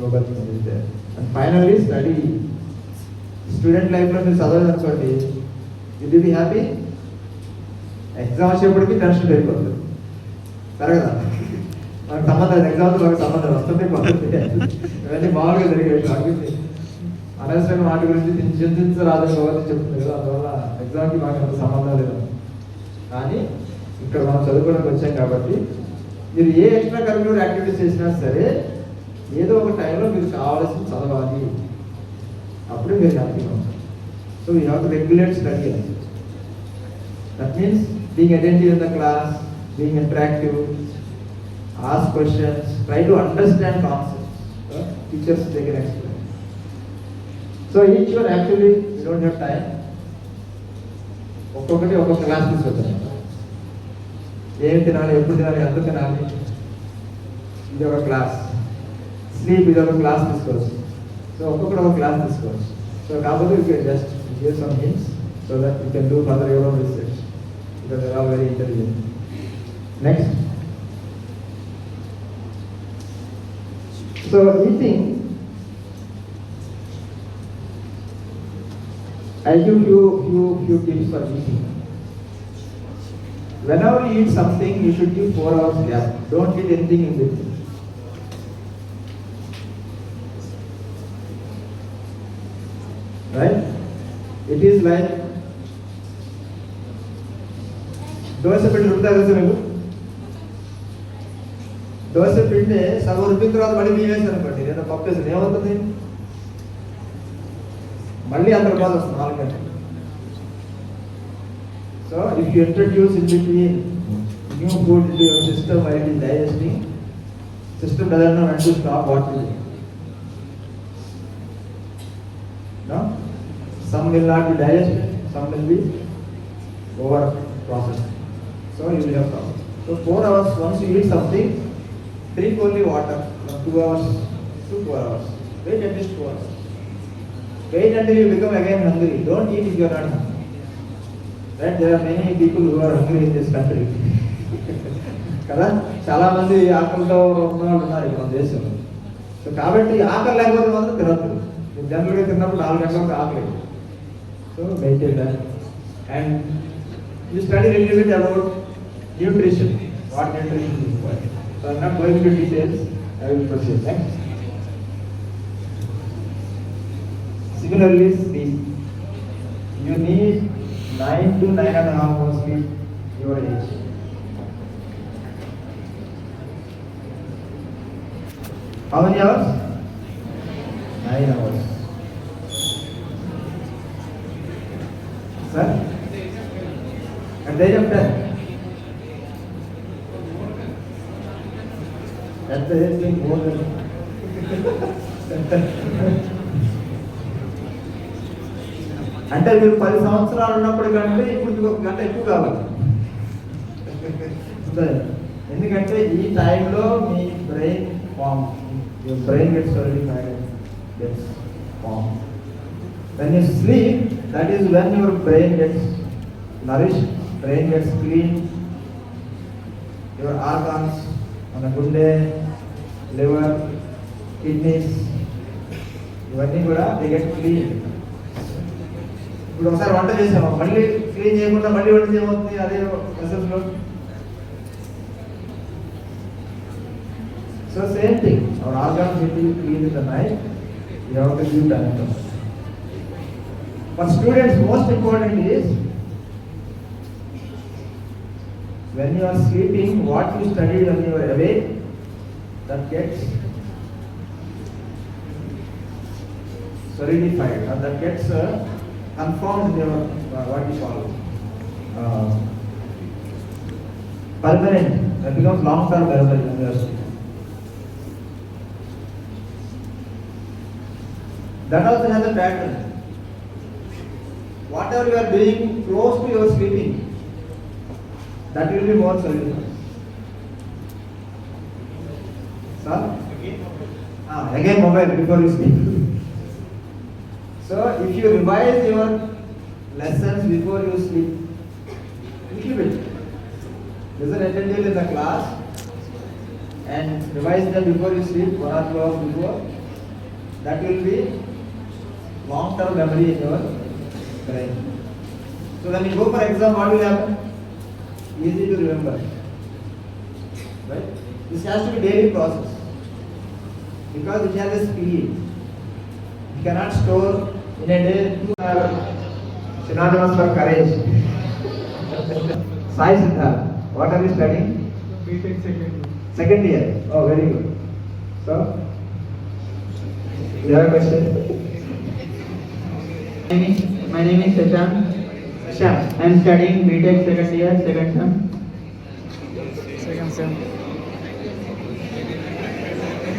Mobile phone is there. And finally, study. Student life లో మీరు చదవాలనుకోండి, will you be happy? Exam వచ్చేప్పటికి tension అయిపోతుంది. పెరగదా? మనకు సంబంధం exams మనకు సంబంధం వస్తుంది పోతుంది. ఇవన్నీ మామూలుగా జరిగేవి. అనవసరంగా వాటి గురించి చింతించరాదని భగవద్గీత చెప్తుంది కదా, అందువల్ల ఎగ్జామ్కి మాకు అంత సంబంధం లేదు. కానీ ఇక్కడ మనం చదువుకోవడానికి వచ్చాం కాబట్టి మీరు ఏ ఎక్స్ట్రా కరిక్యులర్ యాక్టివిటీస్ చేసినా సరే ఏదో ఒక టైంలో మీరు కావాల్సింది చదవాలి, అప్పుడే మీరు హ్యాపీగా ఉంటారు. So you have to regulate study. That means being attentive in the class, being interactive, ask questions, try to understand concepts. Teachers దగ్గర explain. So each one actually you don't have time. ఒక్కొక్కటి ఒక్కొక్క class తీసుకొచ్చాను. ఏం తినాలి, ఎప్పుడు తినాలి, ఎంత తినాలి, ఇది ఒక క్లాస్. స్లీప్ ఇది ఒక క్లాస్ తీసుకోవచ్చు. సో ఒక్కొక్కటి ఒక క్లాస్ తీసుకోవచ్చు. సో కాకపోతే you can just give some hints so that you can do further your own research because they are very intelligent. Next, so eating, I'll give you few tips for eating. Whenever you eat something, you should give 4 hours gap. Don't eat anything in between. Right? It is like dosa పిండి రుబ్బుతారు కదా మీకు. దోశ పిండి సగం రుబ్బిన తర్వాత మళ్ళీ బియ్యం వేసాను అనుకోండి, లేదా పప్పు వేసాను, ఏమవుతుంది? మళ్ళీ అందరి బాధ వస్తుంది 4 గంటలు. So if you introduce in between new food into your system while it is digesting, system doesn't know when to stop what to do. No? Some will not be digested, some will be over processed. So you will have problem. So 4 hours, once you eat something, drink only water from 2 hours to 4 hours. Wait at least 4 hours. Wait until you become again hungry. Don't eat if you are not hungry. Right? There are many people who are hungry in this country. కదా, చాలా మంది ఆకలితో ఉన్న వాళ్ళు ఉన్నారు మన దేశంలో. So కాబట్టి ఆకలి లేకపోతే మాత్రం తినద్దు. జనరల్గా తిన్నప్పుడు 4 గంటలకు ఆకలి. So maintain that. And you study little bit about nutrition, what nutrition is required. So I am not going to details, I will proceed. Next, similarly sleep. You need 9 to 9.5 hours sleep your age. How many hours? 9 hours. Sir? At the age of 10? At the age of more than అంటే మీరు 10 సంవత్సరాలు ఉన్నప్పుడు కంటే ఇప్పుడు 1 గంట ఎక్కువ కావాలి. ఎందుకంటే ఈ టైంలో మీ brain form, your brain gets already gets form. When you sleep, that is when your brain gets nourish, brain gets clean, your organs, మన గుండె, లివర్, కిడ్నీస్, ఇవన్నీ కూడా దే గెట్ క్లీన్. ఇప్పుడు ఒకసారి వంట చేసాము, మళ్ళీ క్లీన్ చేయకుండా మళ్ళీ వంట చేయబోతుంది అదే మెసేజ్లో. So same thing, our organs will be clean in the night. You have to give time. For students most important is when you are sleeping, what you studied when you are awake, that gets solidified and that gets confirmed in your what you call permanent. That becomes long-term memory when you are sleeping. That also has a pattern. Whatever you are doing close to your sleeping, that will be more solidified. Sir? Again mobile before you sleep. So if you revise your lessons before you sleep, little bit, Listen attentively in the class and revise them before you sleep, 1 or 2 hours before. That will be long-term memory in your brain. So when you go for exam, what will happen? Easy to remember. Right? This has to be daily process because it has a speed. You cannot store in a day. Two are synonymous for courage. Sai Siddharth, what are you studying? BTech second. Second year. Oh, very good. So, you have a question? My name is Shashank. Shashank. I am studying BTech second year, second term. Second sem.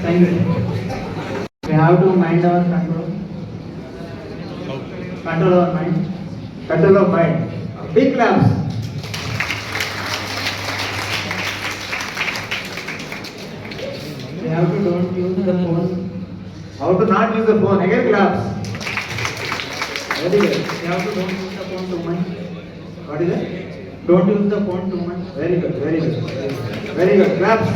Thank you. We have to mind our control. Control our mind. Control of mind. Big claps. We have to don't use the phone. How to not use the phone? Again claps. Very good. We have to don't use the phone too much. What is it? Don't use the phone too much. Very good. Very good. Very good. Claps.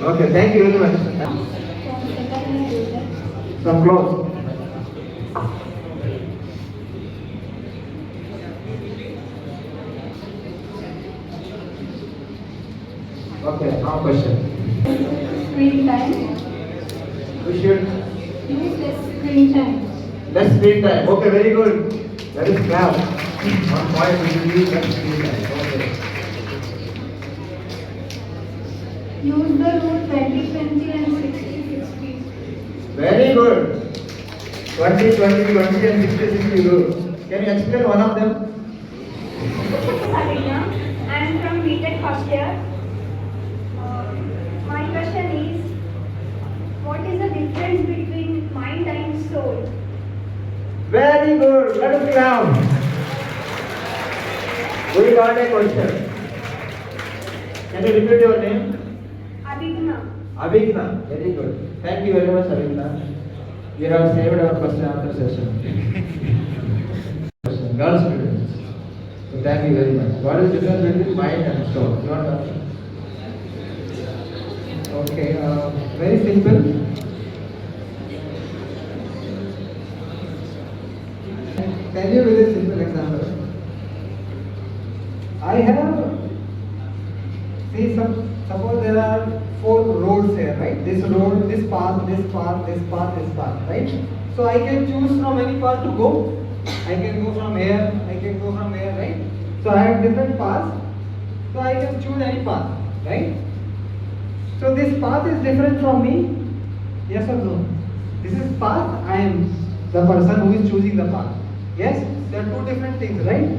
Okay. Thank you very much. Some close. Okay. Now question. Screen time. We should Use less screen time. less screen time. Okay. Very good. That is clap. 1 point. We should use less screen time. Okay. Use the rule 20-20 and 60-60. Very good. 20, 20, 20 and 60, 60 rules. Can you explain one of them? Sarina, I am from BTech first year. My question is, what is the difference between mind and soul? Very good. Let us clap. We got a question. Can you repeat your name? Abhigna. Abhigna. Very good. Thank you very much, Abhigna. You have saved our question answer session. Girl students. So thank you very much. What is the difference between mind and soul? You want to answer? Okay, very simple. Tell you with a simple example. I have, see, suppose there are 4 roads here, right? This road, this path, this path, this path, this path, right? So I can choose from any path to go. I can go from here, I can go from here, right? So I have different paths. So I can choose any path, right? So this path is different from me. Yes or no? This is path. I am the person who is choosing the path. Yes? There are 2 different things, right?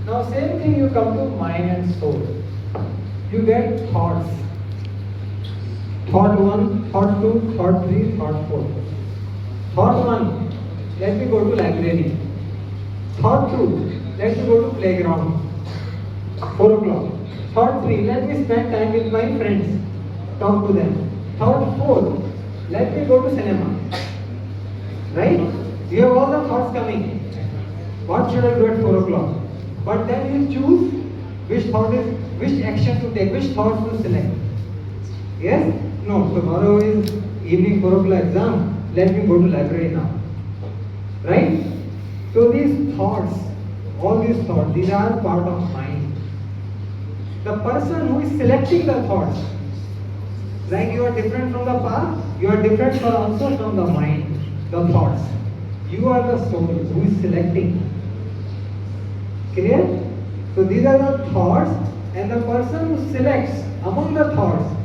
Now same thing you come to mind and soul. You get thoughts. Thought 1, thought 2, thought 3, thought 4. Thought 1, let me go to library. Thought 2, let me go to playground. 4 o'clock. Thought 3, let me spend time with my friends. Talk to them. Thought 4, let me go to cinema. Right? You have all the thoughts coming. What should I do at 4 o'clock? But then you choose which action to take, which thoughts to select. Yes? No, tomorrow is evening 4 o'clock exam. Let me go to library now. Right? So these thoughts, all these thoughts, these are part of mind. The person who is selecting the thoughts, like you are different from the path, you are different also from the mind, the thoughts. You are the soul who is selecting. Clear? So these are the thoughts, and the person who selects among the thoughts,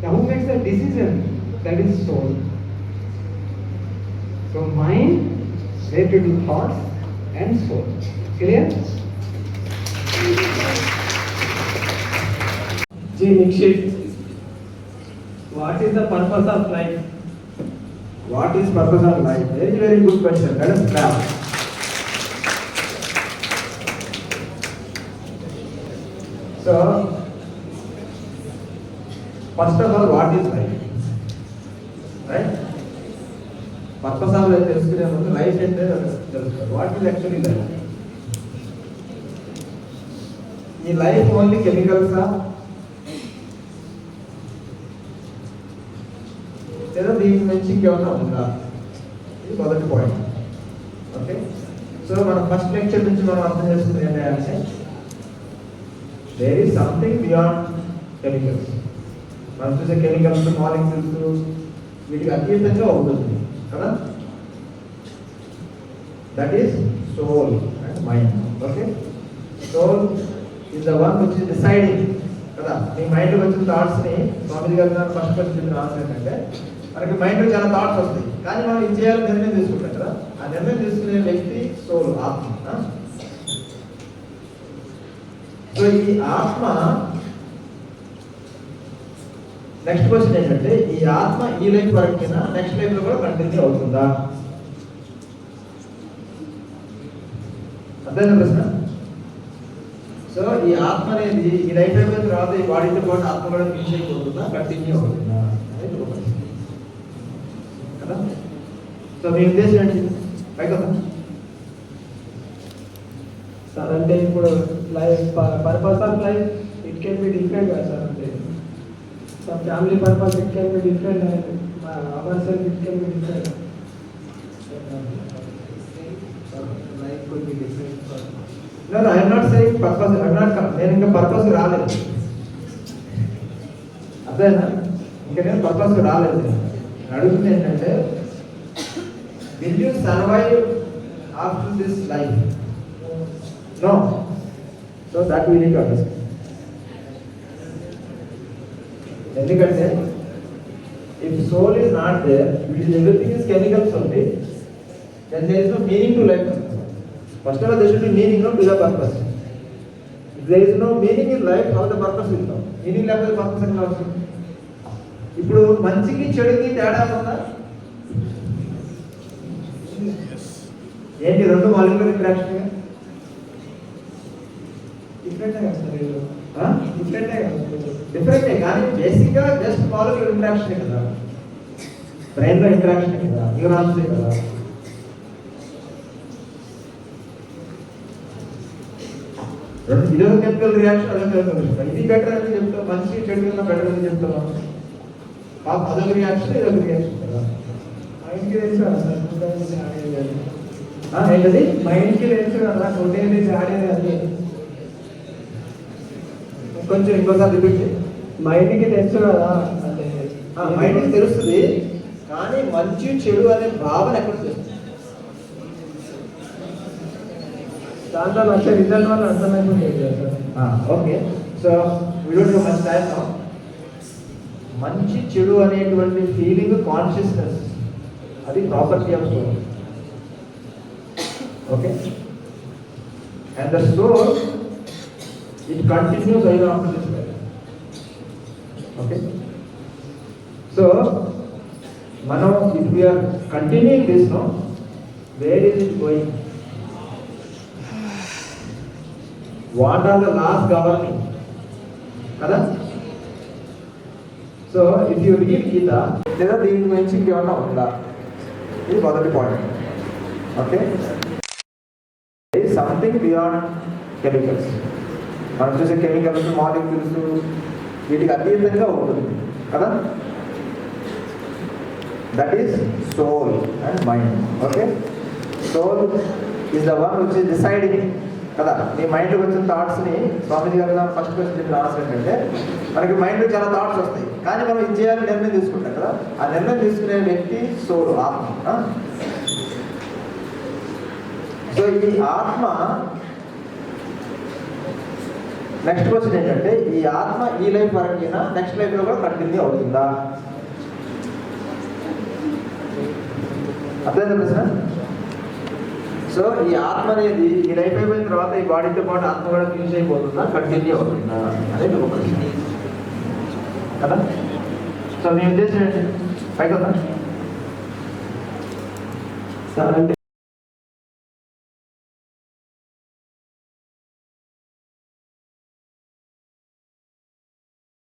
who makes a decision, that is soul. So mind related to thoughts and soul. Clear? J. Nikshit, what is the purpose of life? What is purpose of life? Very, very good question. Let us clap. So, first of all, what is life? Right? Purpose of life తెలుసుకునే ముందు life అంటే తెలుసుకోవాలి. What is actually life? ఈ life only కెమికల్సా లేదా దీని నుంచి ఇంకేమన్నా ఉందా? ఇది మొదటి పాయింట్. ఓకే, సో మనం ఫస్ట్ లెక్చర్ నుంచి మనం అర్థం చేసుకుంది ఏంటంటే there is something beyond chemicals. మనం చూసే కెమికల్స్, మాలిక్యూల్స్ వీటికి అతీతంగా ఉంటుంది కదా. That is soul and mind. Okay, soul is the one which is deciding కదా. మీ మైండ్కి వచ్చిన థాట్స్ని స్వామిజీ గారు ఫస్ట్ చెప్పిన ఆన్సర్ ఏంటంటే మనకి మైండ్లో చాలా థాట్స్ వస్తాయి, కానీ మనం ఇది చేయాలని నిర్ణయం తీసుకుంటాం కదా. ఆ నిర్ణయం తీసుకునే వ్యక్తి సోల్, ఆత్మ. సో ఈ ఆత్మ, నెక్స్ట్ క్వశ్చన్ ఏంటంటే ఈ ఆత్మ ఈ లైఫ్ వరకైనా నెక్స్ట్ లైఫ్ లో కూడా కంటిన్యూ అవుతుందా? అర్థమైందా ప్రశ్న? సో ఈ ఆత్మ అనేది ఈ లైఫ్ అయిపోయిన తర్వాత ఈ బాడీతో పాటు ఆత్మ కూడా ఫినిష్ అయిపోతుందా, కంటిన్యూ అవుతుందా అనేది ఒక ప్రశ్న కదా. సో మీ ఉద్దేశం ఏంటి? పైకి సార్ అంటే ఇప్పుడు life purpose of life it can be different కదా సార్. అంటే some family purpose it can be different and our self it can be different. Life could be different for No, I am not saying purpose. I am not. నేను ఇంకా purpose రాలేదు. అదేనా? ఇంకా నేను purpose రాలేదు. నేను అడుగుతుంది ఏంటంటే will you survive after this life? No. So that we need to understand. ఎందుకంటే if soul is not there, it is everything is chemicals only, then there is no meaning to life. First of all, there should be meaning, not to the purpose. If there is no meaning in life, how the purpose will come? Meaning లేకపోతే purpose ఎట్లా వస్తుంది? ఇప్పుడు మంచికి చెడుకి తేడా ఉందా? ఏంటి రెండు molecular interaction? డిఫరెంటే కదా సార్. డిఫరెంటే కదా. డిఫరెంటే, కానీ బేసిక్ గా జస్ట్ మాలిక్యులర్ ఇంటరాక్షన్ కదా. బ్రెయిన్ లో ఇంటరాక్షన్ కదా, న్యూరాన్స్ కదా. ఇదొక కెమికల్ రియాక్షన్, అదొక కెమికల్ రియాక్షన్. ఇది బెటర్ అని చెప్తాం, మంచి చెడు కన్నా బెటర్ అని చెప్తాం. అదొక రియాక్షన్, ఇదొక రియాక్షన్ కదా. మైండ్కి తెలుసు కదా సార్ ఫుడ్ ఆడేది అది. ఏంటది? మైండ్కి తెలుసు కదా ఫుడ్ అనేది ఆడేది అది. కొంచెం ఇంకోసారి రిపీట్ చేయి. మైండ్కి తెలుసు కదా అంటే మైండ్కి తెలుస్తుంది, కానీ మంచి చెడు అనే భావన ఎక్కడ తెలుస్తుంది? దాంట్లో వచ్చే రిజల్ట్ వల్ల అర్థమైపోతుంది కదా సార్. ఓకే, సో వీడియో మంచి టైం. మంచి చెడు అనేటువంటి ఫీలింగ్, కాన్షియస్నెస్, అది property of soul. Okay, and the soul it continues అయిన after this life. Okay, so మనం if we are continuing this no, where is it going? What are the laws governing కదా. So if you read Gita, లేదా దీని గురించి ఇంకేమన్నా ఉందా? ఇది మొదటి point. Okay, something beyond chemicals. మనం చూసే కెమికల్స్, మాలిక్యూల్స్ వీటికి అతీతంగా ఉంటుంది కదా. That is soul and mind. Okay, soul is the one which is deciding కదా. మీ మైండ్కి వచ్చిన థాట్స్ని స్వామిజీ గారు ఫస్ట్ క్వశ్చన్ చెప్పిన ఆన్సర్ ఏంటంటే మనకి మైండ్లో చాలా థాట్స్ వస్తాయి, కానీ మనం ఇది చేయాలని నిర్ణయం తీసుకుంటాం కదా. ఆ నిర్ణయం తీసుకునే వ్యక్తి సోల్, ఆత్మ. సో ఈ ఆత్మ, నెక్స్ట్ క్వశ్చన్ ఏంటంటే ఈ ఆత్మ ఈ లైఫ్ వరకైనా నెక్స్ట్ లైఫ్లో కూడా కంటిన్యూ అవుతుందా? అర్థమైందా ప్రశ్న? సో ఈ ఆత్మ అనేది ఈ లైఫ్ అయిపోయిన తర్వాత ఈ బాడీతో పాటు ఆత్మ కూడా ఫినిష్ అయిపోతుందా, కంటిన్యూ అవుతుందా అనేది ఒక ప్రశ్న కదా. సో మీ ఉద్దేశం ఏంటి? పైకి సార్ అంటే